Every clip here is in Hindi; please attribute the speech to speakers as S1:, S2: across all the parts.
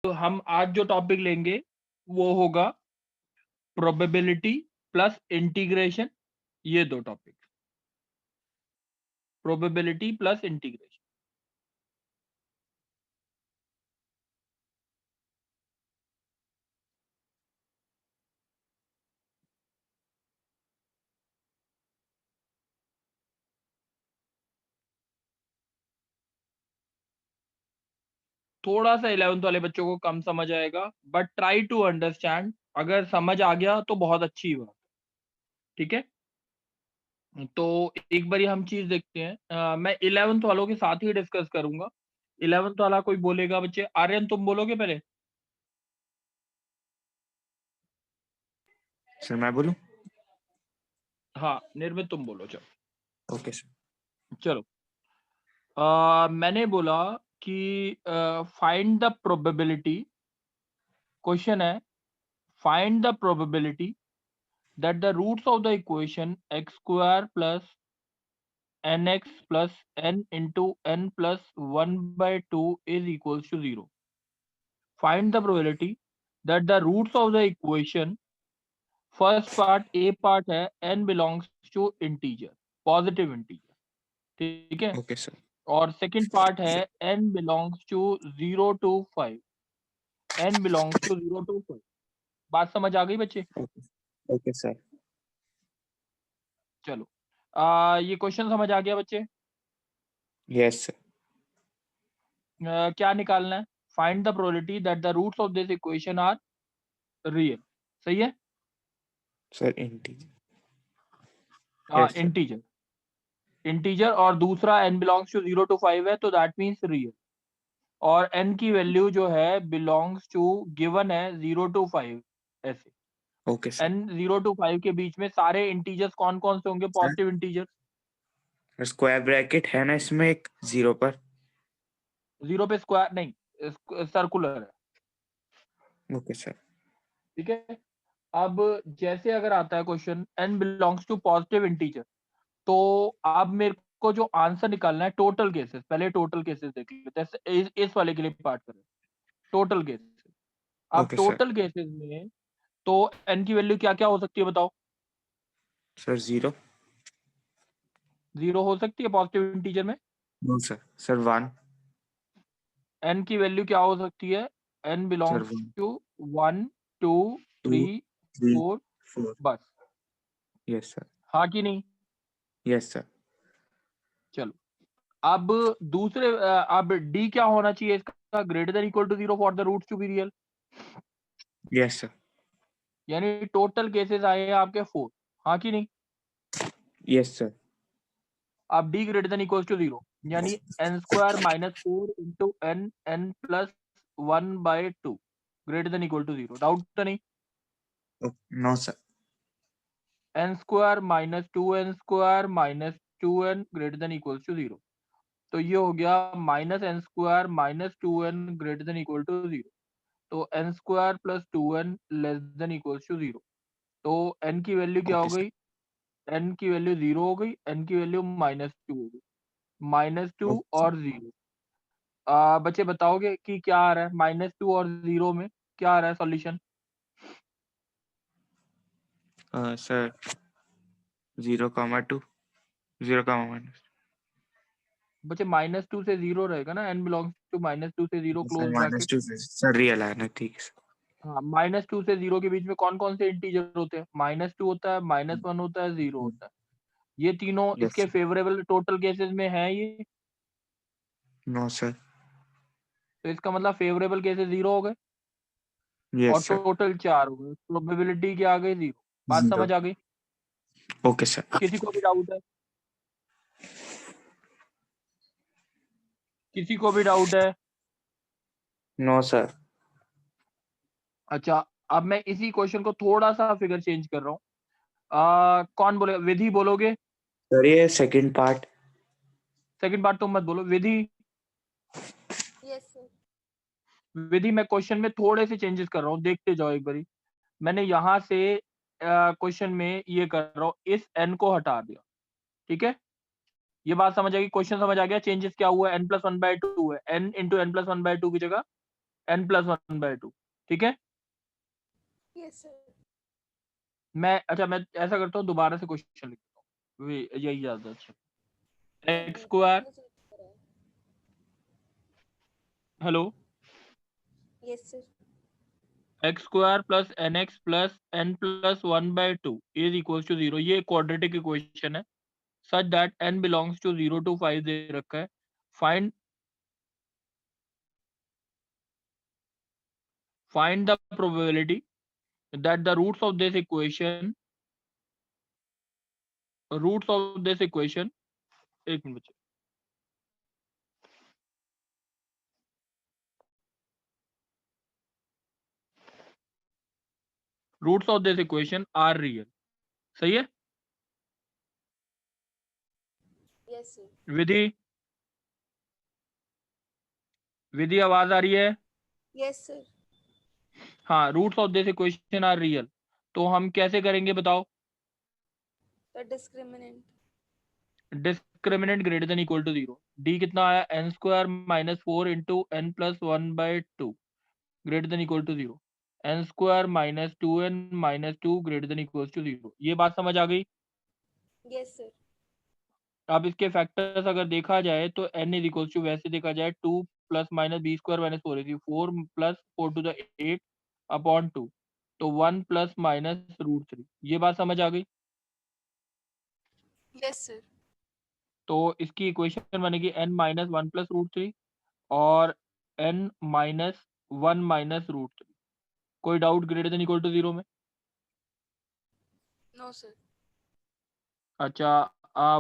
S1: तो हम आज जो टॉपिक लेंगे वो होगा प्रोबेबिलिटी प्लस इंटीग्रेशन। ये दो टॉपिक, प्रोबेबिलिटी प्लस इंटीग्रेशन। थोड़ा सा 11th वाले बच्चों को कम समझ आएगा, बट ट्राई टू अंडरस्टैंड। अगर समझ आ गया तो बहुत अच्छी बात, ठीक है। तो एक बार हम चीज देखते हैं। मैं 11th वालों के साथ ही डिस्कस करूंगा। 11th वाला कोई बोलेगा? बच्चे, आर्यन तुम बोलोगे पहले?
S2: सर मैं बोलूं?
S1: हाँ, निर्मित तुम बोलो। चलो
S2: ओके सर।
S1: चलो। मैंने बोला कि फाइंड द प्रोबेबिलिटी। क्वेश्चन है, find the probability that the roots of the equation x square plus nx plus n into n plus 1 by 2 is equals to 0. Find the probability that the roots of the equation, first part a part है n belongs to integer, positive integer, ठीक है।
S2: Okay sir.
S1: और सेकंड पार्ट है n belongs to 0 to 5, n belongs to 0 to 5। बात समझ आ गई बच्चे?
S2: Okay sir.
S1: चलो, ये क्वेश्चन समझ आ गया बच्चे?
S2: Yes sir.
S1: क्या निकालना है? Find the probability that the roots of this equation are real. सही है।
S2: Sir integer. Yes sir.
S1: Integer, integer और दूसरा n बिलोंग्स टू 0 टू 5 है, तो दैट मींस रियल। और n की वैल्यू जो है बिलोंग्स टू, गिवन है 0 टू 5। ऐसे
S2: ओके सर।
S1: n 0 टू 5 के बीच में सारे इंटीजर्स कौन कौन से होंगे?
S2: Sir
S1: positive integer.
S2: Square bracket है ना इसमें एक 0 पर?
S1: 0 पे स्क्वायर नहीं, सर्कुलर है,
S2: ओके सर।
S1: ठीक है। अब जैसे अगर आता है question n belongs to positive integer, तो अब मेरे को जो आंसर निकालना है टोटल केसेस, पहले टोटल केसेस देख लेते हैं। इस वाले के लिए पार्ट करें टोटल केसेस। अब
S2: ओके सर।
S1: टोटल केसेस में तो n की वैल्यू क्या क्या हो सकती है बताओ?
S2: सर 0।
S1: 0 हो सकती है पॉजिटिव इंटीजर में।
S2: No sir. सर 1।
S1: n की वैल्यू क्या हो सकती है? n
S2: sir
S1: belongs
S2: 1
S1: to 1 2
S2: 2
S1: 3
S2: 3
S1: 4,
S2: 4।
S1: बस।
S2: Yes sir.
S1: हाँ कि नहीं?
S2: Yes sir.
S1: चलो, अब दूसरे अब d क्या होना चाहिए इसका? Greater than equal to 0 for the roots to be real.
S2: Yes sir.
S1: यानी टोटल केसेस आए हैं आपके 4। हाँ कि नहीं?
S2: Yes sir.
S1: अब d greater than equal to 0, यानी n square minus 4 into n n plus 1 by 2 greater than equal to 0। Doubt तो नहीं?
S2: No sir.
S1: n square minus 2n square minus 2n greater than equal to 0। तो ये हो गया minus n square minus 2n greater than equal to 0। तो n square plus 2n less than equal to 0। तो n की वैल्यू क्या हो
S2: ओके सर।
S1: गई? n की वैल्यू 0 हो गई, n की वैल्यू -2 हो गई। -2 और 0। बच्चे बताओगे कि क्या आ रहा है -2 और 0 में? क्या आ रहा है सॉल्यूशन?
S2: सर 0,2 0,-।
S1: बच्चे -2 से 0 रहेगा ना, n बिलोंग्स टू -2 से 0
S2: sir
S1: close bracket.
S2: -2 sir real है ना? ठीक है सर।
S1: हाँ, -2 से 0 के बीच में कौन कौन से इंटीजर होते हैं? -2 होता है, -1 होता है, 0 होता है। ये तीनों
S2: यस
S1: इसके
S2: सर।
S1: फेवरेबल टोटल केसेस में है ये।
S2: No sir.
S1: तो इसका मतलब फेवरेबल केसेस 0 हो गए और
S2: यस सर।
S1: टोटल 4 हो गए। प्रोबेबिलिटी क्या आ गई? 0। बात
S2: 0।
S1: समझ आ गई?
S2: Okay sir.
S1: किसी को भी डाउट है? किसी को भी डाउट है?
S2: No sir.
S1: अच्छा, अब मैं इसी क्वेश्चन को थोड़ा सा फिगर चेंज कर रहा हूँ। कौन बोले? विधि बोलोगे?
S2: सर ये सेकंड पार्ट।
S1: सेकंड पार्ट तुम मत बोलो। विधि,
S3: यस सर।
S1: विधि मैं क्वेश्चन में थोड़े से चेंजेस कर रहा हूँ, देखते जाओ एक बारी। मैंने यहाँ से क्वेश्चन में ये कर रहा हूँ, इस n को हटा दिया, ठीक है। ये बात समझ आ गई? क्वेश्चन समझ आ गया? चेंजेस क्या हुआ? n+1/2 है, n इंटू n+1/2 की जगह n+1/2, ठीक है।
S3: Yes, sir.
S1: मैं ऐसा करता हूँ, दोबारा से क्वेश्चन लिखता हूँ, यही ज्यादा अच्छा। X square, hello,
S3: Yes, sir.
S1: X square plus n x plus n+1/2 is equal to 0। ये क्वाड्रेटिक इक्वेशन है such that n belongs to 0 to 5 दे रखा है। Find the probability that the roots of this equation एक मिनट बच्चे, roots of this equation are real. सही है
S3: Yes, sir.
S1: विधि? विधि आवाज आ रही है?
S3: Yes, sir.
S1: हाँ, roots of this equation are real, तो हम कैसे करेंगे बताओ?
S3: The discriminant.
S1: Discriminant greater than equal to 0। D कितना आया? n² - 4 into n+1/2 greater than equal to 0। n² - 2n - 2 greater than equal to 0। ये बात समझ आ गई?
S3: Yes, sir.
S1: अब इसके फैक्टर्स अगर देखा जाए तो n इज इक्वल टू, वैसे देखा जाए 2 ± b² - 4 4 + 4 to the 8 अपॉन 2, तो 1 ± √3। ये बात समझ आ गई?
S3: Yes, sir.
S1: तो इसकी इक्वेशन बनेगी n - 1 + √3 और n - 1 - √3। कोई doubt greater than equal to 0 में?
S3: No, sir.
S1: अच्छा,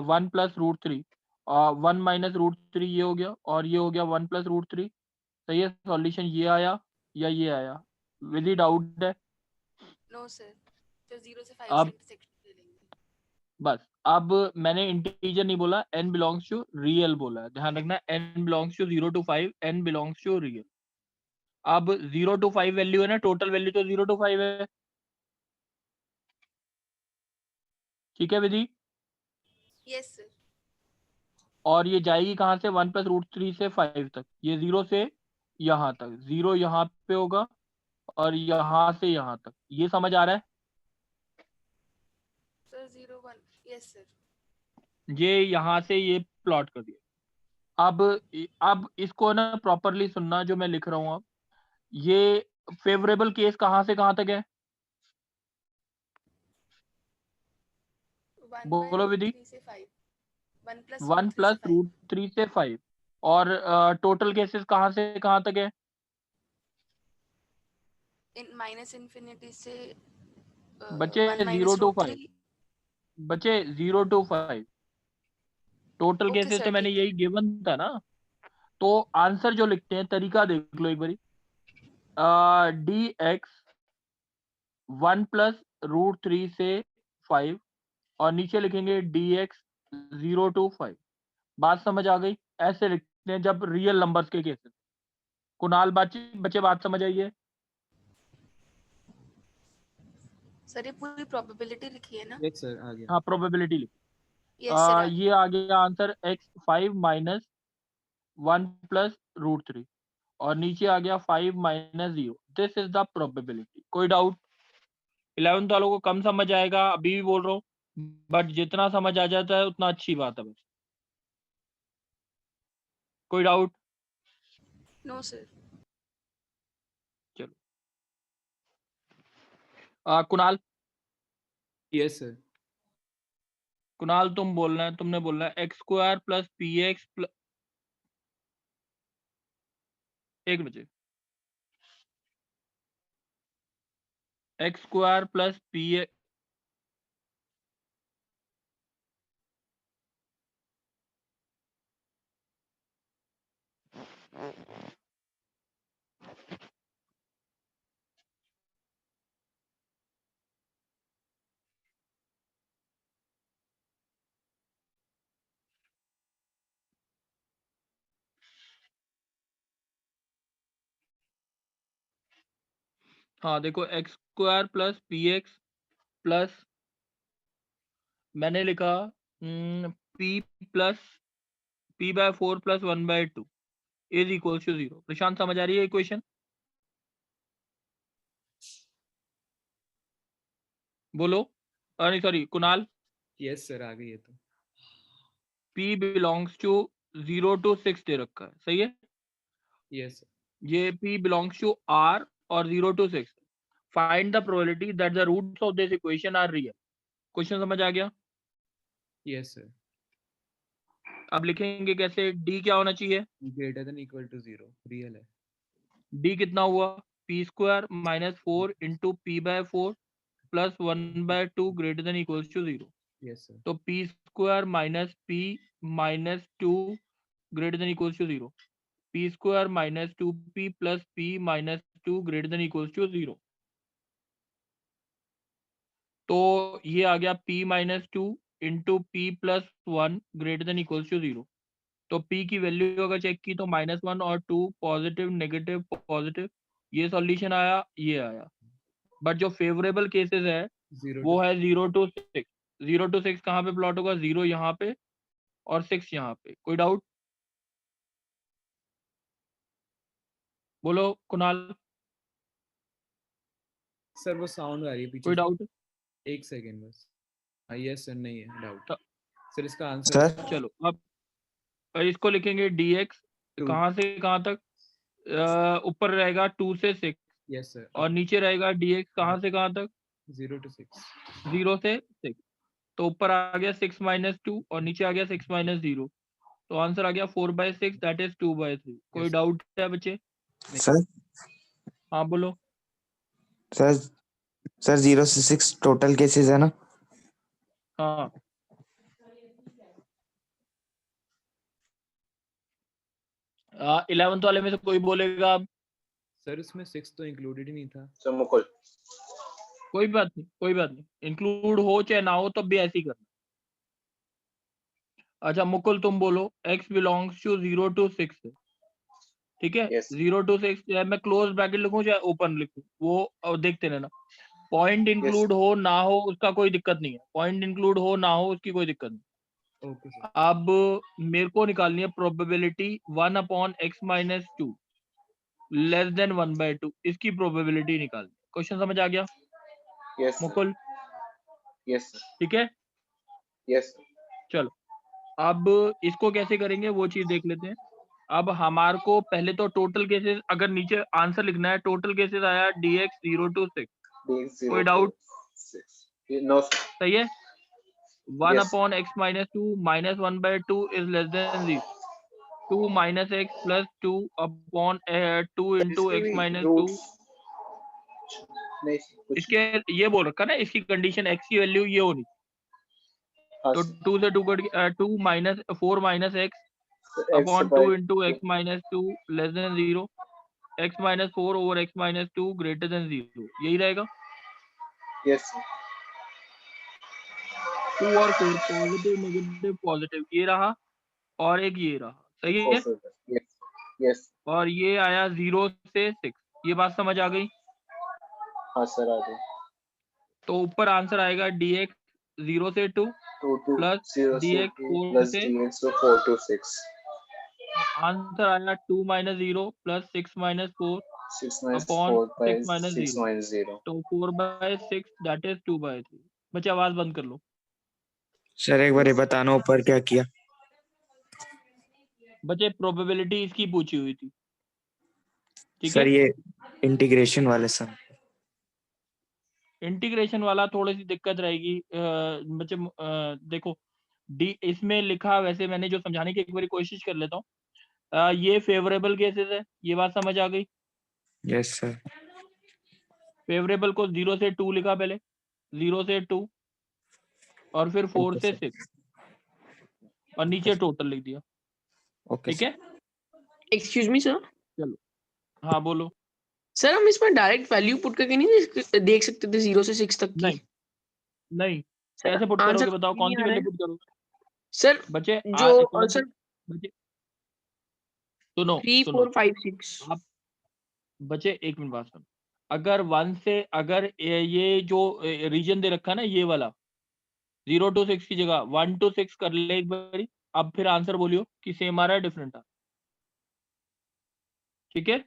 S1: 1 + √3 1 - √3 ये हो गया, और ये हो गया 1 + √3। सही है, सॉल्यूशन ये आया या ये आया? विद डाउट है?
S3: No, sir. तो 0 से 5 से
S1: अब
S3: इंटरसेक्शन ले लेंगे।
S1: बस, अब मैंने इंटीजर नहीं बोला, n बिलोंग्स टू रियल बोला है, ध्यान रखना। n belongs to 0 to 5, n belongs to real. अब 0 to 5 वैल्यू है ना, टोटल वैल्यू तो 0 to 5 है, ठीक है विधि?
S3: Yes, sir.
S1: और ये जाएगी कहाँ से? 1 + √3 से 5 तक, ये 0 से यहाँ तक, 0 यहाँ पे होगा और यहाँ से यहाँ तक। ये समझ आ रहा है?
S3: Sir, 0 1. Yes, sir.
S1: ये यहाँ से ये प्लॉट कर दिया। अब इसको ना प्रॉपरली सुनना जो मैं लिख रहा हूँ। अब ये फेवरेबल केस कहाँ से कहाँ तक है?
S3: 1 by
S1: बोलो विधि।
S3: √3 से 5. 1 plus
S1: 1
S3: √3 से
S1: +
S3: 5.
S1: √3 से 5। और टोटल केसेस कहाँ से कहाँ तक है?
S3: In minus infinity से
S1: बचे
S3: 1
S1: 0
S3: minus
S1: to 5,
S3: √3.
S1: बचे 0 to 5। Total
S3: Okay,
S1: cases
S3: sir.
S1: तो मैंने
S3: ठीक है.
S1: यही गिवन था ना। तो आंसर जो लिखते हैं, तरीका देख लो एक बारी। dx 1 + √3 से 5 और नीचे लिखेंगे dx 0 to 5। बात समझ आ गई? ऐसे लिखते हैं जब रियल नंबर्स के केसेस। कुणाल बच्चे बात समझ आई है?
S3: सर ये पूरी प्रोबेबिलिटी लिखी है ना?
S4: यस सर, आ गया।
S1: हाँ, प्रोबेबिलिटी लिख।
S3: Yes sir.
S1: ये आ गया आंसर x5 - 1 + √3 और नीचे आ गया 5 - 0। This is the probability. कोई डाउट? 11th वालों को कम समझ आएगा, अभी भी बोल रहा हूँ, बट जितना समझ आ जाता है उतना अच्छी बात है बस। कोई डाउट?
S3: No sir.
S1: चलो, कुणाल,
S4: यस सर।
S1: कुणाल तुम बोलना है, तुमने बोलना है x² + px एक बजे x² + px। हाँ देखो, x² + px प्लस मैंने लिखा p + p/4 + 1/2 is equal to 0। प्रशांत समझ आ रही है इक्वेशन? बोलो, नहीं सॉरी कुणाल,
S4: यस सर, आ गई है तो।
S1: P बिलोंग्स टू 0 to 6 दे रखा है, सही है।
S4: यस
S1: ये P बिलोंग्स टू R और 0 to 6। Find the probability that the roots of this equation are real. Question समझ आ गया।
S4: यस सर,
S1: अब लिखेंगे कैसे, D क्या होना चाहिए,
S4: greater than equal to 0 real है।
S1: D कितना हुआ, P square minus 4 into P by 4 plus 1 by 2 greater than equals to 0।
S4: Yes sir,
S1: तो P square minus P minus 2 greater than equals to 0। P square minus 2P plus P minus 2 greater than equals to 0। तो ये आ गया P minus 2 into P plus 1 greater than equals to 0। तो P की वैल्यू अगर चेक की तो -1 और 2 पॉजिटिव नेगेटिव पॉजिटिव, ये सॉल्यूशन आया, ये आया। बट जो फेवरेबल केसेस है
S4: 0
S1: वो
S4: टू
S1: है 0 to 6। 0 to 6 कहाँ पे प्लॉट होगा, 0 यहाँ पे और 6 यहाँ पे। कोई डाउट, बोलो कुणाल,
S4: सर, वो साउंड आ रही है पीछे
S1: कोई
S4: से।
S1: डाउट।
S4: एक सेकेंड बस। हाँ यस सर, नहीं है डाउट।
S1: तो
S4: सर इसका आंसर
S2: सर
S1: चलो अब इसको लिखेंगे dx
S4: Two.
S1: कहाँ से कहाँ तक, ऊपर रहेगा 2 से 6
S4: यस सर,
S1: और नीचे रहेगा dx कहाँ से कहाँ तक,
S4: 0 to 6।
S1: 0 से 6। तो ऊपर आ गया 6 माइनस 2 और नीचे आ गया 6 माइनस 0। तो आंसर आ गया 4/6 दैट इज 2/3। कोई
S4: Yes.
S1: डाउट है बच्चे,
S2: सर
S1: हाँ बोलो।
S2: सर सर 0 से 6 टोटल केसेस है ना?
S1: हाँ 11th वाले में से कोई बोलेगा अब,
S4: सर उसमें 6 तो इंक्लूडेड ही नहीं था।
S2: सर मुकुल।
S1: कोई बात नहीं, कोई बात नहीं, इंक्लूड हो चाहे ना हो तब भी ऐसे ही करना। अच्छा मुकुल तुम बोलो, x बिलोंग्स टू 0 to 6, ठीक है।
S2: Yes.
S1: 0 to 6 चाहे मैं क्लोज ब्रैकेट लिखूं चाहे ओपन लिखूं, वो अब देखते रहना। पॉइंट इंक्लूड हो ना हो उसका कोई दिक्कत नहीं है, पॉइंट इंक्लूड हो ना हो उसकी कोई दिक्कत नहीं।
S4: Okay sir.
S1: अब मेरे को निकालनी है probability 1/x minus 2 less than 1/2, इसकी प्रोबेबिलिटी निकालनी। क्वेश्चन समझ आ गया
S2: Yes.
S1: मुकुल,
S2: Yes.
S1: ठीक है।
S2: Yes.
S1: चलो अब इसको कैसे करेंगे वो चीज देख लेते हैं। अब हमारे को पहले तो टोटल केसेस, अगर नीचे आंसर लिखना है, टोटल केसेस आया dx 0 to 6। कोई डाउट,
S2: 6. No. Sir.
S1: सही है। 1
S2: Yes.
S1: Upon x minus 2 minus 1/2 is less than 0। 2 minus x plus 2 upon 2 into
S2: इसके
S1: एक्स
S2: भी
S1: माइनस 2।
S2: रूट्स नहीं कुछ
S1: इसके ये बोल रखा ना, इसकी कंडीशन x की वैल्यू ये होनी।
S2: हाँ
S1: तो 2 से 2 cut 2 minus 4 minus x
S2: x
S1: upon 2
S2: bye
S1: into x minus 2 less than 0। x minus 4 over x minus 2 greater then 0, यही रहेगा।
S2: यस
S1: 2 और 4 पॉजिटिव नेगेटिव पॉजिटिव, ये रहा और एक ये रहा, सही है।
S2: यस यस
S1: और ये आया 0 से 6, ये बात समझ आ गई।
S2: हाँ सर आ गए।
S1: तो ऊपर आंसर आएगा dx 0 से 2
S2: 2 to
S1: प्लस
S2: 0 से
S1: dx
S2: 2
S1: 4
S2: प्लस
S1: से,
S2: dx तो 4 to 6
S1: आंसर आया 2 minus 0 plus 6 minus 4
S2: 6 minus
S1: upon
S2: 4 by
S1: 6 minus
S2: 6
S1: 0।
S2: minus 0
S1: तो 4/6 दैट इज 2/3। बच्चे आवाज बंद कर लो।
S2: सर एक बार बताना ऊपर क्या किया।
S1: बच्चे प्रोबेबिलिटी इसकी पूछी हुई थी, ठीक
S2: सर
S1: है।
S2: ये इंटीग्रेशन वाले सर
S1: इंटीग्रेशन वाला थोड़ी सी दिक्कत रहेगी बच्चे। देखो डी इसमें लिखा, वैसे मैंने जो समझाने की एक बार कोशिश कर लेता हूँ। ये फेवरेबल केसेस है, ये बात समझ आ गई।
S2: यस सर
S1: फेवरेबल को 0 से 2 लिखा पहले, 0 से 2 और फिर 4
S2: ओके
S1: से
S2: सर
S1: 6 और नीचे टोटल लिख दिया,
S2: ओके
S1: ठीक है।
S5: Excuse me sir.
S1: चलो हाँ बोलो।
S5: सर हम इसमें डायरेक्ट वैल्यू पुट करके नहीं देख सकते थे 0 से 6 तक की?
S1: नहीं नहीं,
S5: सर
S1: कैसे पुट
S5: आंसर
S1: करोगे बताओ, कौन सी
S5: नहीं आ रहा
S1: वैल्यू
S5: है।
S1: पुट करोगे
S5: सर
S1: बच्चे।
S5: जो
S1: सुनो
S5: आंसर
S1: बच्चे, सुनो
S5: 3
S1: सुनो
S5: 4 5 6।
S1: आप बच्चे एक मिनट बात सुनो। अगर 1 से, अगर ये जो रीजन दे रखा है ना ये वाला, 0 to 6 की जगह 1 to 6 कर ले एक बारी, अब फिर आंसर बोलियो कि सेम आ रहा है डिफरेंट आ, ठीक है।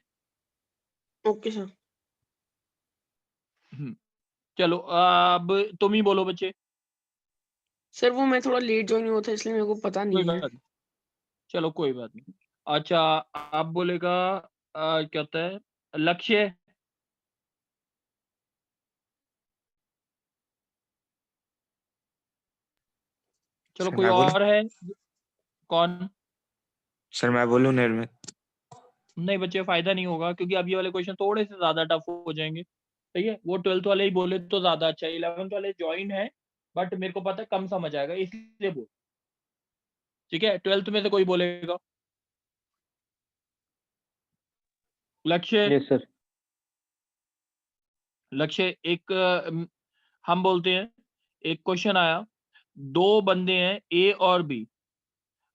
S5: Okay sir.
S1: चलो अब तुम ही बोलो बच्चे।
S5: सर वो मैं थोड़ा लेट ज्वाइन हुआ था इसलिए मेरे को पता
S1: कोई
S5: नहीं है।
S1: बात नहीं, चलो कोई बात नहीं। अच्छा आप बोलेगा क्या होता है लक्ष्य। चलो
S2: सर
S1: कोई
S2: मैं बोलूं?
S1: और है? कौन?
S2: सर मैं बोलूं निर्मित?
S1: नहीं बच्चे फायदा नहीं होगा क्योंकि अब ये वाले क्वेश्चन थोड़े से ज्यादा टफ हो जाएंगे। सही है, वो 12th वाले ही बोले तो ज्यादा अच्छा है। 11th वाले ज्वाइन है बट मेरे को पता है कम समझ आएगा इसलिए बोल। ठीक है, 12th में से कोई बोलेगा लक्ष्य।
S6: Yes sir.
S1: लक्ष्य एक हम बोलते हैं एक क्वेश्चन आया, दो बंदे हैं ए और बी,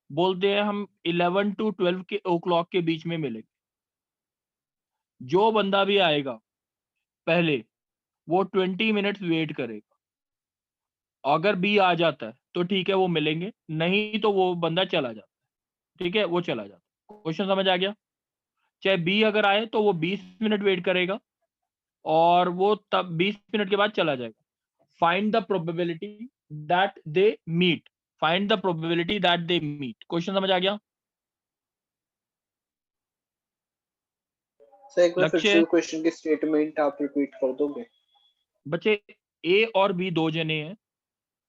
S1: बोलते हैं हम 11 to 12 के ओ क्लॉक के बीच में मिलेंगे। जो बंदा भी आएगा पहले वो 20 मिनट्स वेट करेगा। अगर बी आ जाता है तो ठीक है वो मिलेंगे, नहीं तो वो बंदा चला जाता है। ठीक है, वो चला जाता है। क्वेश्चन समझ आ गया? चाहे बी अगर आए तो वो 20 मिनट वेट करेगा और वो तब 20 मिनट के बाद चला जाएगा। Find the probability that they meet. Find the probability that they meet. Question समझ आ गया?
S6: सर एक बार फिर
S1: लक्ष्य
S6: से क्वेश्चन की स्टेटमेंट आप रिपीट कर दोगे?
S1: बच्चे ए और बी दो जने हैं।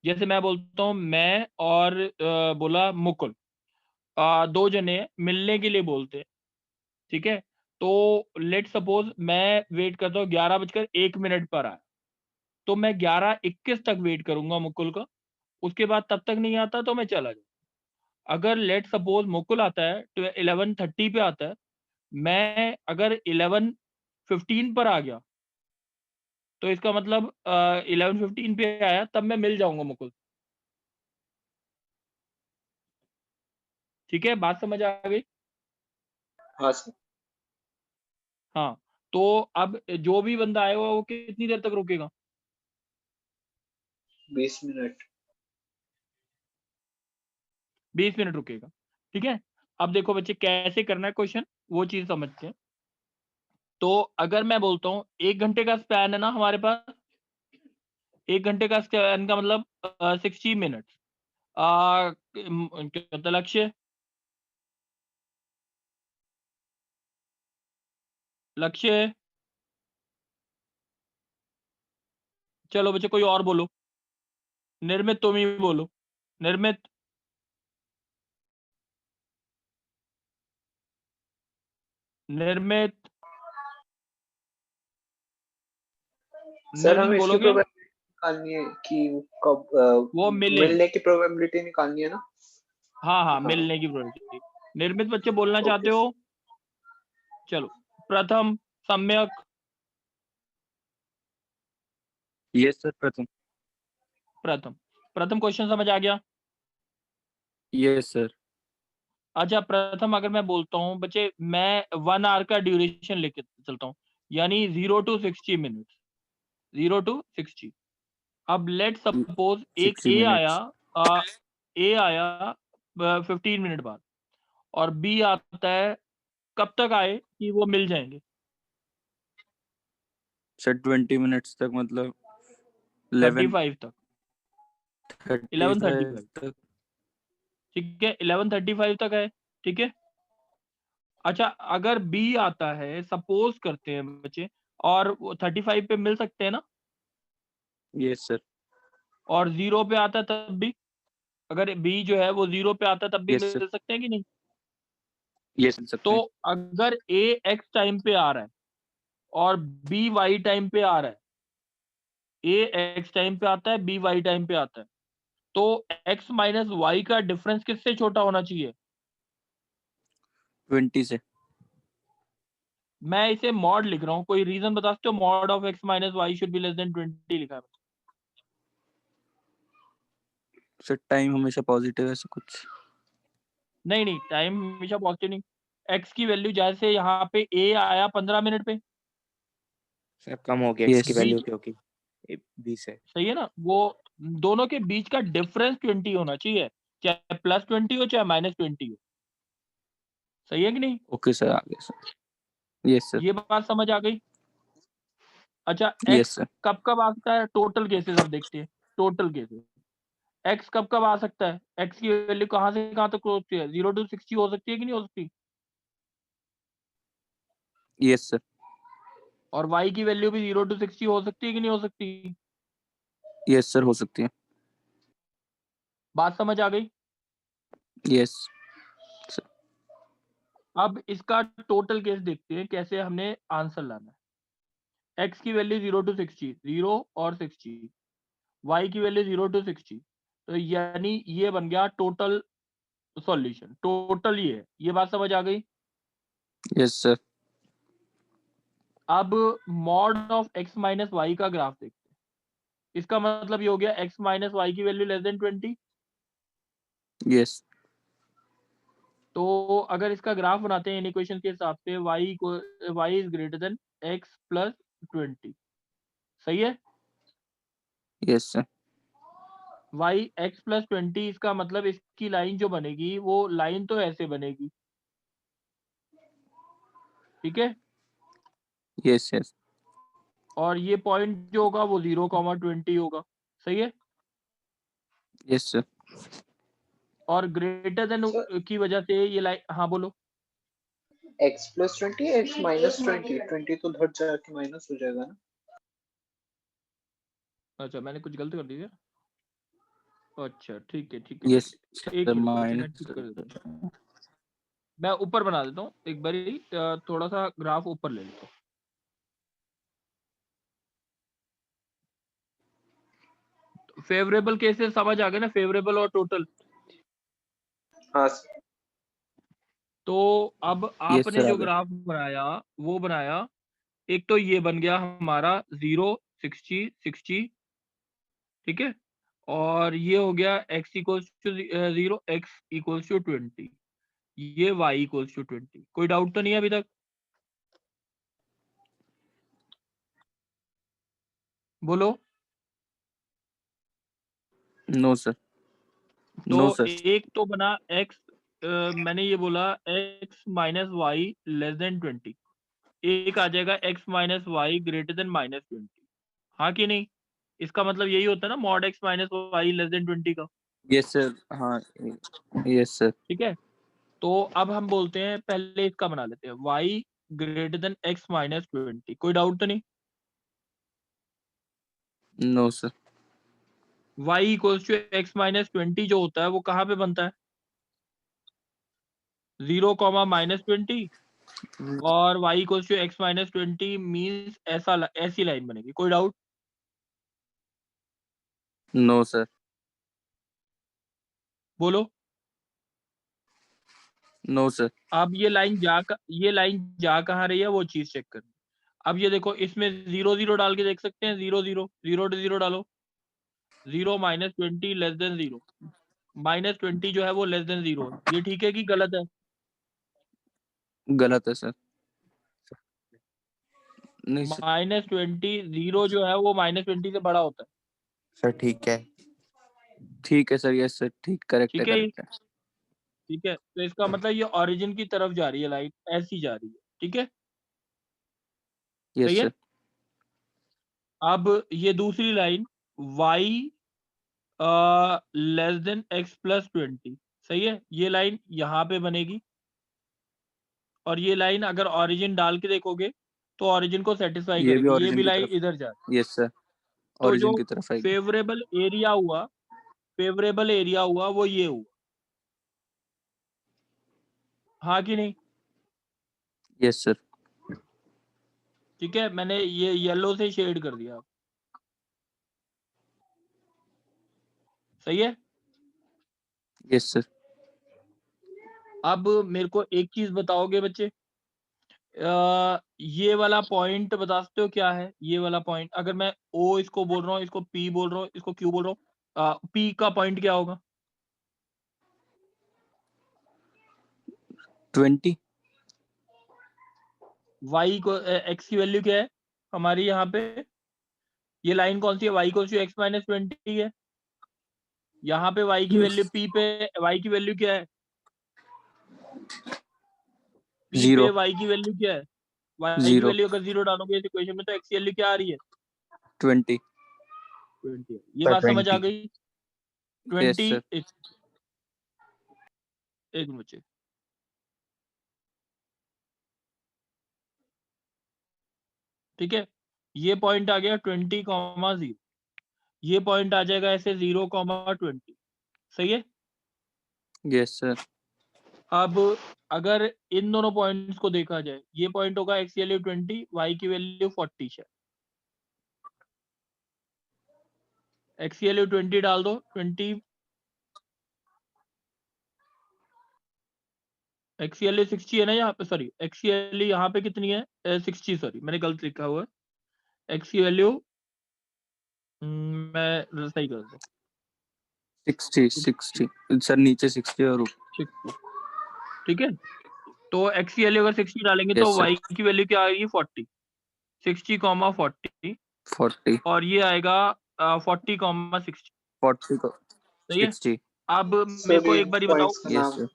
S1: जैसे मैं बोलता हूँ मैं और बोला मुकुल, दो जने हैं, मिलने के लिए बोलते हैं। ठीक है, तो लेट सपोज मैं वेट करता हूँ 11:01 पर आया, तो मैं 11:21 तक वेट करूंगा मुकुल का। उसके बाद तब तक नहीं आता तो मैं चला जाऊँ। अगर लेट सपोज मुकुल आता है तो 11:30 पे आता है, मैं अगर 11:15 पर आ गया तो इसका मतलब 11:15 पे आया तब मैं मिल जाऊंगा मुकुल। ठीक है, बात समझ आ गई?
S6: हाँ सर।
S1: हाँ, तो अब जो भी बंदा आएगा वो कितनी देर तक रुकेगा?
S6: 20 मिनट।
S1: 20 मिनट रुकेगा। ठीक है, अब देखो बच्चे कैसे करना है क्वेश्चन, वो चीज समझते हैं। तो अगर मैं बोलता हूँ 1 घंटे का स्पैन है ना हमारे पास, 1 घंटे का स्पैन का मतलब 60 मिनट। क्या होता है लक्ष्य? लक्ष्य चलो बच्चे कोई और बोलो। निर्मित तुम ही बोलो। निर्मित निर्मित
S6: सर
S1: निर्मित
S6: हमें इसकी
S1: बोलोगे?
S6: प्रोबेबिलिटी निकालनी है कि कब
S1: वो मिले।
S6: मिलने की प्रोबेबिलिटी निकालनी है ना?
S1: हाँ हाँ,
S6: हाँ।
S1: मिलने की प्रोबेबिलिटी। निर्मित बच्चे बोलना चाहते
S6: ओके।
S1: हो? चलो, प्रथम, सम्यक,
S7: यस सर प्रथम।
S1: प्रथम। प्रथम क्वेश्चन समझ आ गया?
S7: Yes sir.
S1: अच्छा प्रथम, अगर मैं बोलता हूँ बच्चे मैं 1 आवर का ड्यूरेशन लेके चलता हूँ, यानी 0 to 60 मिनट, 0 to 60। अब लेट सपोज एक
S7: 60
S1: ए आया,
S7: मिनट्स।
S1: ए आया 15 मिनट बाद और बी आता है, कब तक आए कि वो मिल जाएंगे?
S7: सर 20 मिनट्स तक मतलब 11
S1: 35 तक, 11:35
S7: 35 तक।
S1: ठीक है, 11:35 तक है। ठीक है, अच्छा अगर बी आता है, सपोज करते हैं बच्चे, और वो 35 पे मिल सकते हैं ना,
S7: यस सर।
S1: और 0 पे आता है तब भी, अगर बी जो है वो 0 पे आता है तब भी
S7: यस सर।
S1: मिल सकते हैं कि नहीं?
S7: यस मिल सकते
S1: तो
S7: हैं।
S1: अगर ए एक्स टाइम पे आ रहा है और बी वाई टाइम पे आ रहा है, ए एक्स टाइम पे आता है, बी वाई टाइम पे आता है, तो एक्स माइनस वाई का डिफरेंस किससे छोटा होना चाहिए?
S7: 20 से।
S1: मैं इसे मॉड लिख रहा हूँ, कोई रीजन बता सकते हो? Mod of x minus y should be less than 20 लिखा है।
S7: सर टाइम हमेशा पॉजिटिव है ऐसा कुछ।
S1: नहीं नहीं, टाइम हमेशा पॉजिटिव नहीं। एक्स की वैल्यू जैसे यहाँ पे ए आया 15 मिनट पे,
S2: सर कम हो गया इसकी
S7: यस।
S2: वैल्यू
S1: बीच,
S2: क्योंकि 20 है।
S1: सही है ना, वो दोनों के बीच का डिफरेंस 20 होना चाहिए, चाहे +20 हो चाहे -20 हो। सही है कि नहीं?
S7: ओके सर आ गया सर। Yes sir.
S1: ये बात समझ आ गई? अच्छा
S7: Yes,
S1: x
S7: sir.
S1: कब कब आ सकता है? टोटल केसेस अब देखते हैं, टोटल केसेस। x कब कब आ सकता है? x की वैल्यू कहाँ से कहाँ तक हो सकती है? 0 to 60 हो सकती है कि नहीं हो सकती?
S7: Yes, sir.
S1: और y की वैल्यू भी 0 to 60 हो सकती है कि नहीं हो सकती?
S7: Yes, sir. हो सकती है।
S1: बात समझ आ गई?
S7: Yes.
S1: अब इसका टोटल केस देखते हैं कैसे हमने आंसर लाना है। x की वैल्यू 0 to 60, 0 और 60, y की वैल्यू 0 to 60, तो यानी ये बन गया टोटल सॉल्यूशन। टोटल ये है, ये बात समझ आ गई?
S7: Yes, sir.
S1: अब mod of x minus y का ग्राफ देखते हैं। इसका मतलब ये हो गया x माइनस वाई की वैल्यू लेस देन 20।
S7: Yes.
S1: तो अगर इसका ग्राफ बनाते हैं इन इक्वेशन के हिसाब से y is greater than x plus 20, सही है?
S7: Yes, sir.
S1: y x plus 20, इसका मतलब इसकी लाइन जो बनेगी वो लाइन तो ऐसे बनेगी, ठीक है?
S7: Yes, yes.
S1: और ये पॉइंट जो होगा वो 0,20 होगा, सही है?
S7: Yes, sir.
S1: और ग्रेटर देन
S6: Sir-
S1: की वजह से ये लाइन, हाँ बोलो।
S6: x plus 20, x minus 20, 20 तो उधर जाके माइनस हो जाएगा ना।
S1: अच्छा मैंने कुछ गलत कर दिया? अच्छा ठीक है ठीक है
S7: Yes,
S1: ठीक है, एक
S7: sir.
S1: मिनट बच्चे, मैं
S7: Minus.
S1: ठीक कर देता हूँ। मैं ऊपर बना देता हूँ एक बारी, थोड़ा सा ग्राफ ऊपर ले लेता हूँ। फेवरेबल केसेस समझ आ गए ना, फेवरेबल और टोटल।
S6: हाँ
S1: तो अब
S7: Yes,
S1: आपने
S7: sir.
S1: जो
S7: आ गए।
S1: ग्राफ बनाया वो बनाया, एक तो ये बन गया हमारा 0, 60, 60, ठीक है? और ये हो गया x equals to 0, x equals to 20, ये y इक्वल्स टू 20। कोई डाउट तो नहीं है अभी तक? बोलो।
S7: No, sir.
S1: तो
S7: No, sir.
S1: एक तो बना x, मैंने ये बोला x minus y less than 20, एक आ जाएगा x minus y greater than minus 20, हाँ कि नहीं? इसका मतलब यही होता है ना mod x minus y less than 20 का,
S7: Yes, sir. हाँ। Yes, sir.
S1: ठीक है? तो अब हम बोलते हैं, पहले इसका बना लेते हैं, y greater than x minus 20। कोई डाउट तो नहीं?
S7: No, sir.
S1: y equals to x minus 20 जो होता है वो कहाँ पे बनता है? 0, माइनस 20, और y equals to x minus 20 means ऐसी लाइन बनेगी। कोई डाउट?
S7: No, sir.
S1: बोलो।
S7: No, sir.
S1: अब ये लाइन जा कहाँ रही है वो चीज चेक करनी। अब ये देखो, इसमें 0 0 डाल के देख सकते हैं, 0 0 0 to 0 डालो, 0 माइनस 20 लेस देन 0, माइनस 20 जो है वो लेस देन 0 है। ये ठीक है कि गलत है?
S7: गलत है सर। नहीं सर।
S1: माइनस 20, 0 जो है वो माइनस 20 से बड़ा होता है,
S2: सर ठीक है।
S7: ठीक है सर, यस सर, ठीक, करेक्ट है,
S1: ठीक है?
S7: करेक्ट है।
S1: ठीक है, तो इसका मतलब ये ओरिजिन की तरफ जा रही है लाइन, ऐसी जा रही है, ठीक है?
S7: यस
S1: सही है?
S7: सर।
S1: अब ये दूसरी line y less than x plus 20, सही है? ये लाइन यहाँ पे बनेगी, और ये लाइन अगर ओरिजिन डाल के देखोगे तो ओरिजिन को सेटिस्फाई
S7: ये भी
S1: करेगी, ये
S7: ओरिजिन
S1: भी
S7: की
S1: लाइन
S7: तरफ,
S1: इधर जा।
S7: यस सर,
S1: तो जो
S7: ओरिजिन की तरफ आएगी।
S1: फेवरेबल एरिया हुआ, फेवरेबल एरिया हुआ वो ये हुआ, हाँ कि नहीं?
S7: Yes sir.
S1: ठीक है, मैंने ये येलो से शेड कर दिया, सही है?
S7: Yes sir.
S1: अब मेरे को एक चीज बताओगे बच्चे, ये वाला पॉइंट बता सकते हो क्या है? ये वाला पॉइंट, अगर मैं ओ इसको बोल रहा हूँ, इसको पी बोल रहा हूँ, इसको क्यू बोल रहा हूँ, पी का पॉइंट क्या होगा?
S7: 20।
S1: y को x की वैल्यू क्या है हमारी यहाँ पे? ये लाइन कौन सी है? y को x माइनस 20 है। यहाँ पे y की वैल्यू, p पे y की वैल्यू क्या है? p पे
S7: 0।
S1: y की वैल्यू क्या है? y की
S7: Zero.
S1: वैल्यू अगर 0 डालोगे इस इक्वेशन में तो x की वैल्यू क्या आ रही है
S7: 20.
S1: 20 है। ये
S2: सर
S1: बात समझ आ
S2: 20
S1: गई
S7: Yes,
S1: 20
S7: sir.
S1: एक मुझे ठीक है ये पॉइंट आ गया 20,0 ये पॉइंट आ जाएगा ऐसे 0,20 सही है
S7: Yes, sir.
S1: अब अगर इन दोनों पॉइंट्स को देखा जाए ये पॉइंट होगा x की वैल्यू 20 y की वैल्यू 40 है x की वैल्यू 20 डाल दो 20 x की वैल्यू 60 है ना यहाँ पे सॉरी x की वैल्यू यहाँ पे कितनी है 60 सॉरी मैंने गलत लिखा हुआ है x की वैल्यू मैं सही कर दो
S7: 60. सर नीचे 60 और ऊपर
S1: 60 ठीक है तो x की वैल्यू अगर 60 डालेंगे तो
S7: Yes, sir.
S1: y की वैल्यू क्या आएगी 40 60,40
S7: 40.
S1: और ये आएगा 40,60
S7: 40 को
S1: सही है
S7: 60.
S1: अब मेरे
S6: सर
S1: को
S6: ये
S1: एक बारी बताओ
S6: पॉइंट्स का
S7: Yes,
S6: नाम
S7: sir.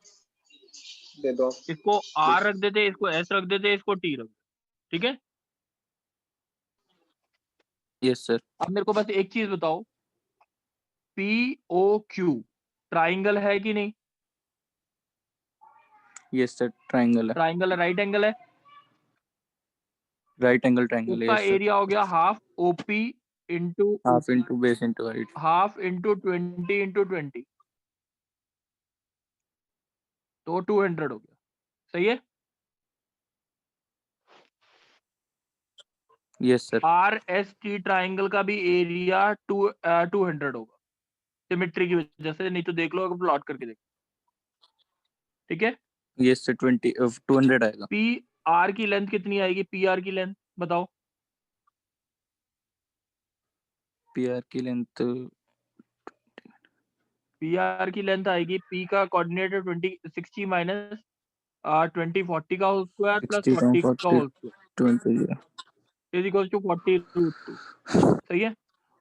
S6: दे दो
S1: इसको R रख देते इसको S रख देते इसको T रख देते ठीक है
S7: Yes, sir.
S1: अब मेरे को बस एक चीज बताओ POQ ट्राइंगल है कि नहीं
S7: Yes, sir. Triangle है.
S1: ट्राइंगल है राइट एंगल है
S7: Right angle triangle है.
S1: उसका
S7: Yes, sir.
S1: एरिया हो गया half OP into
S7: Half into base into height.
S1: Half into 20 into 20 तो 200 हो गया सही है
S7: Yes, sir.
S1: RST ट्राइंगल का भी एरिया 200 होगा सिमेट्री की वजह से नहीं तो देख लो अगर प्लॉट करके देख ठीक है
S7: Yes, sir. 200 आएगा.
S1: PR की लेंथ कितनी आएगी PR की लेंथ बताओ
S7: PR की लेंथ
S1: PR की लेंथ आएगी P का कोऑर्डिनेट है 60 माइनस 20 40 का होल स्क्वायर प्लस
S7: 60
S1: 40
S7: times
S1: का
S7: 40
S1: whole square
S7: 20
S1: is equal to 40√2 सही है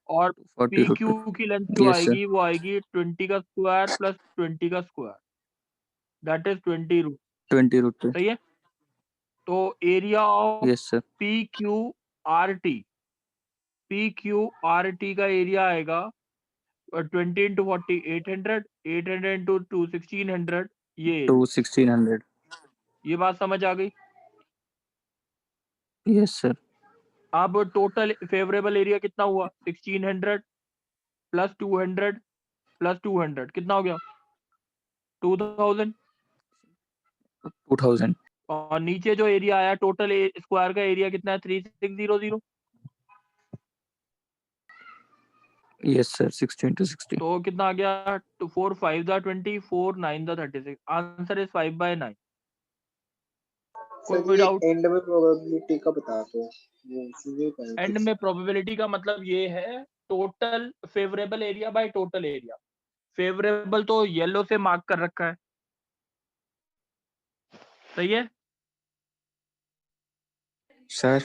S1: और
S7: 40 root
S1: PQ
S7: 2.
S1: की लेंथ जो
S7: Yes, sir.
S1: आएगी वो आएगी 20 का स्क्वायर प्लस 20 का स्क्वायर दैट इज 20
S7: 20 root 2.
S1: सही है तो area of
S7: Yes, sir.
S1: PQRT का एरिया आएगा 20 into 40 800 800 into 2 1600 ये
S7: 2 1600.
S1: ये बात समझ आ गई
S7: Yes, sir.
S1: अब टोटल फेवरेबल एरिया कितना हुआ 1600 प्लस 200 प्लस 200 कितना हो गया 2000
S7: 2000.
S1: और नीचे जो एरिया आया टोटल स्क्वायर का एरिया कितना है 3600
S7: Yes, sir. 60 into 60.
S1: तो कितना आ गया 4 5 दा 20 4 9 दा 36 आंसर इज 5/9
S6: सर
S1: कोई
S6: ये
S1: डाउट
S6: एंड में प्रोबेबिलिटी का बता दो वो सुनिए
S1: एंड में प्रोबेबिलिटी का मतलब ये है total favourable area by total area favourable तो येलो से मार्क कर रखा है सही है
S2: सर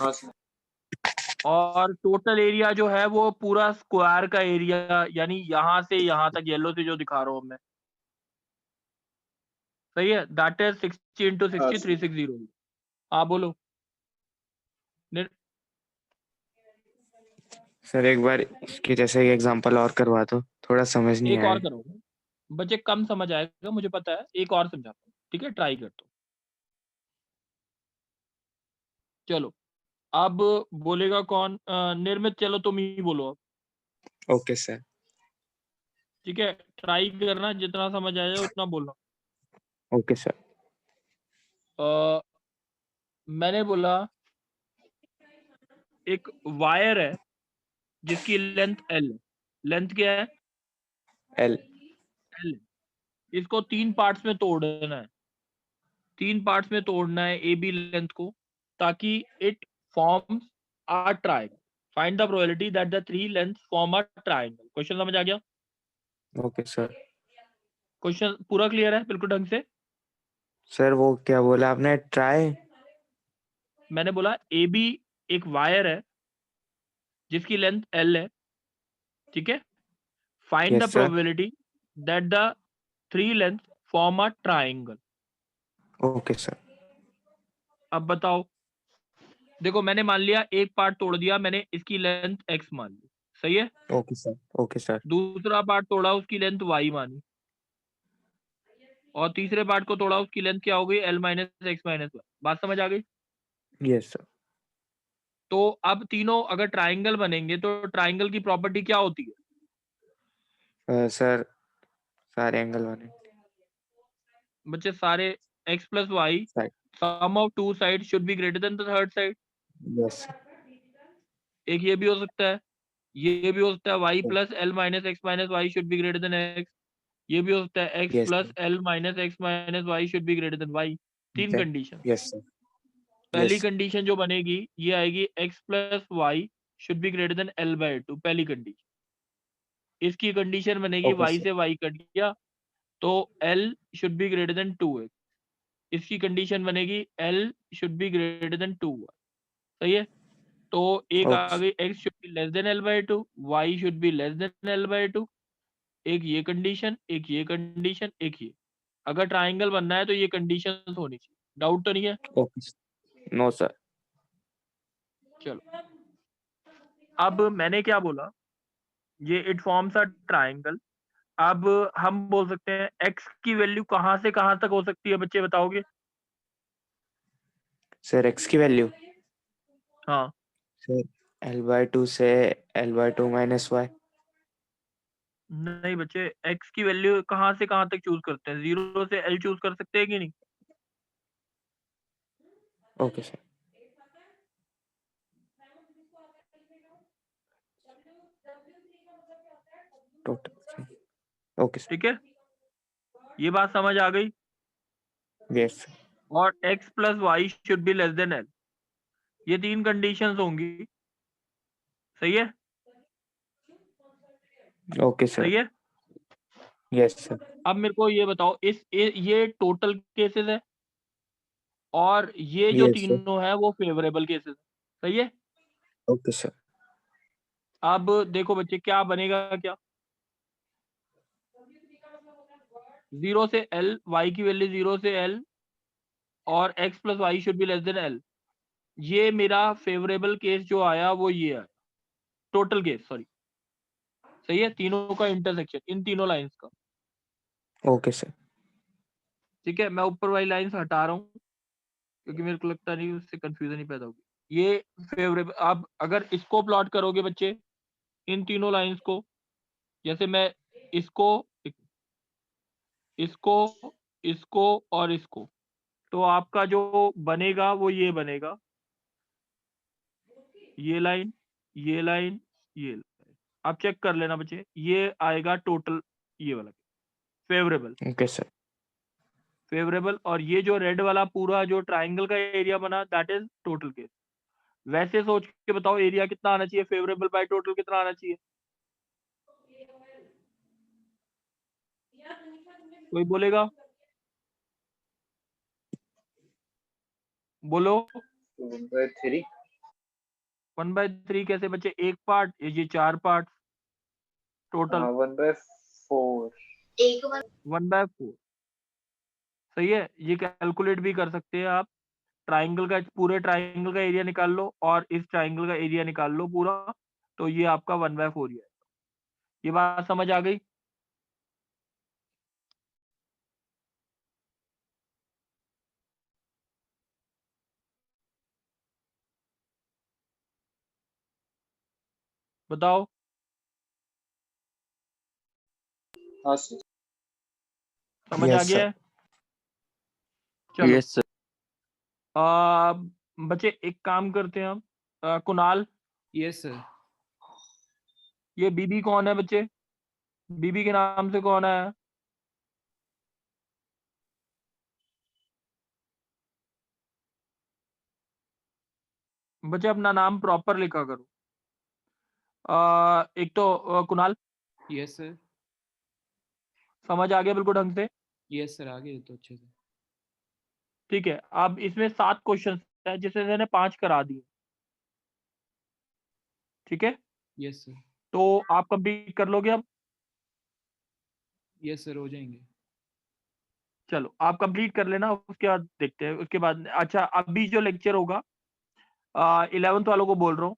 S1: और टोटल एरिया जो है वो पूरा स्क्वायर का एरिया यानी यहां से यहां तक येलो से जो दिखा रहा हूं मैं सही है दैट इज 60 into 60 360 हाँ बोलो
S2: सर एक बार इसके जैसे एक एग्जांपल और करवा दो थोड़ा समझ नहीं
S1: एक
S2: आया
S1: और करो बच्चे कम समझ आएगा मुझे पता है एक और समझाता हूँ ठीक है ट्राई करता हूँ चलो अब बोलेगा कौन निर्मित चलो तुम ही बोलो अब
S2: ओके सर
S1: ठीक है ट्राई करना जितना समझ आ जाए उतना बोलना
S2: ओके सर
S1: मैंने बोला एक वायर है जिसकी लेंथ L लेंथ क्या है
S2: एल
S1: L इसको 3 पार्ट्स में तोड़ना है 3 पार्ट्स में तोड़ना है AB लेंथ को ताकि it forms a triangle find the probability that the 3 lengths form a triangle question समझ आ गया
S2: ओके सर
S1: क्वेश्चन पूरा क्लियर है बिल्कुल ढंग से
S2: सर वो क्या बोला आपने ट्राई
S1: मैंने बोला AB एक वायर है जिसकी लेंथ L है ठीक है find the
S2: yes sir
S1: probability that the 3 length form a triangle
S2: okay sir
S1: अब बताओ देखो मैंने मान लिया एक पार्ट तोड़ दिया मैंने, इसकी लेंथ x मान ली, सही है।
S2: ओके सर, ओके सर,
S1: दूसरा पार्ट तोड़ा, उसकी लेंथ y मानी, और तीसरे पार्ट को तोड़ा, उसकी लेंथ क्या हो गई, l minus x minus y. बात समझ आ गई।
S2: Yes sir.
S1: तो अब तीनों अगर ट्राइंगल बनेंगे तो ट्राइंगल की प्रॉपर्टी क्या होती है
S2: सर सारे एंगल बने
S1: बच्चे, सारे x plus y
S2: side.
S1: Sum of two side should be greater than the third side.
S2: Yes sir,
S1: एक ये भी हो सकता है, ये भी हो सकता है y plus l minus x minus y should be greater than x, ये भी हो सकता है x
S2: yes
S1: plus l minus x minus y should be greater than y। तीन
S2: सर,
S1: कंडीशन।
S2: यस सर,
S1: पहली
S2: यस
S1: कंडीशन जो बनेगी ये आएगी x plus y should be greater than l by 2, पहली कंडीशन। इसकी कंडीशन बनेगी
S2: ओके
S1: y
S2: सर,
S1: से y कट गया तो l should be greater than 2x। इसकी कंडीशन बनेगी l should be greater than 2y, सही है। तो एक आ
S2: ओके
S1: गई x should be less than l by 2, y should be less than l by 2। एक ये कंडीशन, एक ये कंडीशन, एक ये। अगर ट्राइंगल बनना है तो ये कंडीशन होनी चाहिए। डाउट तो नहीं है।
S2: Okay no sir.
S1: चलो अब मैंने क्या बोला, ये इट फॉर्म्स अ ट्राइंगल। अब हम बोल सकते हैं x की वैल्यू कहाँ से कहाँ तक हो सकती है, बच्चे बताओगे।
S2: सर एक्स की वैल्यू
S1: हाँ
S2: सर L/2 से L/2 माइनस वाई।
S1: नहीं बच्चे, x की वैल्यू कहाँ से कहाँ तक चूज करते हैं, 0 से l चूज कर सकते हैं कि नहीं।
S2: Okay sir, total okay sir,
S1: ठीक है, ये बात समझ आ गई।
S2: यस
S1: और x plus y should be less than l, ये तीन कंडीशंस होंगी, सही है।
S2: ओके सर,
S1: सही है।
S2: यस सर,
S1: अब मेरे को ये बताओ, ये टोटल केसेस है और ये जो
S2: यस सर,
S1: तीनों है वो फेवरेबल केसेस है, सही है।
S2: ओके सर,
S1: अब देखो बच्चे क्या बनेगा, क्या 0 से l, y की वैल्यू 0 से l और x plus y should be less than l। ये मेरा फेवरेबल केस जो आया वो ये है, टोटल केस, सॉरी, सही है। तीनों का इंटरसेक्शन इन तीनों लाइंस का,
S2: ओके सर,
S1: ठीक है। मैं ऊपर वाली लाइंस हटा रहा हूँ क्योंकि मेरे को लगता नहीं उससे कंफ्यूजन ही पैदा होगी। ये फेवरेबल, अब अगर इसको प्लॉट करोगे बच्चे, इन तीनों लाइंस को, जैसे मैं इसको इसको इसको और इसको, तो आपका जो बनेगा वो ये बनेगा, ये लाइन, ये लाइन, ये लाइन। आप चेक कर लेना बच्चे, ये आएगा टोटल, ये वाला फेवरेबल,
S2: ओके सर,
S1: फेवरेबल। और ये जो रेड वाला पूरा जो ट्राइंगल का एरिया बना, दैट इज टोटल केस। वैसे सोच के बताओ एरिया कितना आना चाहिए, फेवरेबल बाय टोटल कितना आना चाहिए, कोई बोलेगा, बोलो।
S6: 1/3।
S1: 1/3 कैसे बच्चे, एक पार्ट, ये 4 पार्ट टोटल,
S6: 1/4।
S1: 1/4, सही है। ये कैलकुलेट भी कर सकते हैं आप। ट्राइंगल का, पूरे ट्राइंगल का एरिया निकाल लो और इस ट्राइंगल का एरिया निकाल लो पूरा, तो ये आपका 1/4 ही है। ये बात समझ आ गई। बताओ,
S6: हाँ सर।
S1: समझ आ
S2: यस
S1: गया
S2: सर,
S1: है। चलो
S7: यस सर।
S1: बच्चे एक काम करते हैं हम, कुणाल,
S4: यस सर।
S1: ये बीबी कौन है बच्चे, बीबी के नाम से कौन है। बच्चे अपना नाम प्रॉपर लिखा करो। एक तो कुणाल,
S4: यस सर।
S1: समझ आ गया बिल्कुल ढंग से,
S4: यस सर, आगे तो अच्छे से।
S1: ठीक है। अब इसमें 7 क्वेश्चन है जिसे मैंने 5 करा दिए, ठीक है।
S4: Yes sir.
S1: तो आप कंप्लीट कर लोगे अब।
S4: यस सर, हो जाएंगे।
S1: चलो आप कंप्लीट कर लेना, उसके बाद देखते हैं। उसके बाद अच्छा, अभी जो लेक्चर होगा 11th वालों को बोल रहा हूँ